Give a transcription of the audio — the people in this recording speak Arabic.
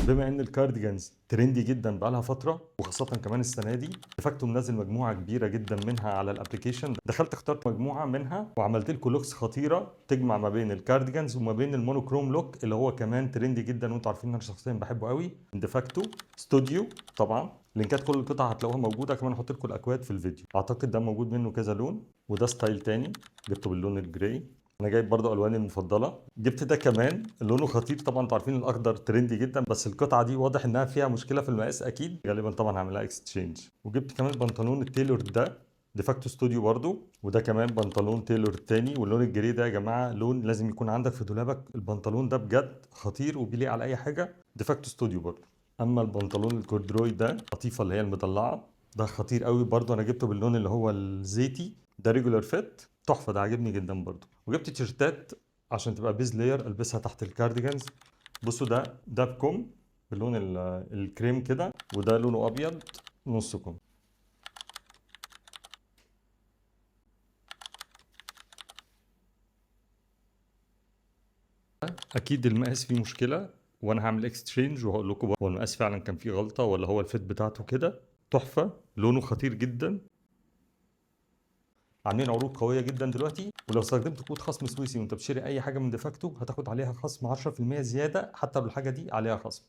بما ان الكارديجانز ترندي جدا بقالها فتره وخاصه كمان السنه دي، ديفاكتو منزل مجموعه كبيره جدا منها على الابلكيشن. دخلت اخترت مجموعه منها وعملت لكم لوكس خطيره تجمع ما بين الكارديجانز وما بين المونوكروم لوك اللي هو كمان ترندي جدا وانتوا عارفين ان انا شخصيا بحبه قوي. ديفاكتو ستوديو طبعا. لينكات كل القطع هتلاقوها موجوده، كمان هحط لكم الاكواد في الفيديو. اعتقد ده موجود منه كذا لون، وده ستايل تاني جبته باللون الجراي. انا جايب برضو الواني المفضله. جبت ده كمان لونه خطير، طبعا انتوا عارفين الاخضر ترندي جدا، بس القطعه دي واضح انها فيها مشكله في المقاس، اكيد غالبا طبعا هعملها اكستشينج. وجبت كمان البنطلون التيلور ده ديفاكتو ستوديو برضو، وده كمان بنطلون تيلور تاني. واللون الجري ده يا جماعه لون لازم يكون عندك في دولابك، البنطلون ده بجد خطير وبيليق على اي حاجه. ديفاكتو ستوديو برضو. اما البنطلون الكوردروي ده قطيفه اللي هي المضلعه، ده خطير قوي برضو. انا جبته باللون اللي هو الزيتي ده، ريجولار فيت تحفه، ده عاجبني جدا برضو. وجبت تيشرتات عشان تبقى بيز لاير البسها تحت الكارديجانز. بصوا ده بكم باللون الكريم كده، وده لونه ابيض نص كم. اكيد المقاس فيه مشكله وانا هعمل اكستشينج وهقول لكم هو المقاس فعلا كان فيه غلطه ولا هو الفيت بتاعته كده. تحفه، لونه خطير جدا. عاملين عروض قويه جدا دلوقتي، ولو استخدمت كود خصم سويسي وانت بتشتري اي حاجه من ديفاكتو هتاخد عليها خصم 10% زياده، حتى لو الحاجه دي عليها خصم.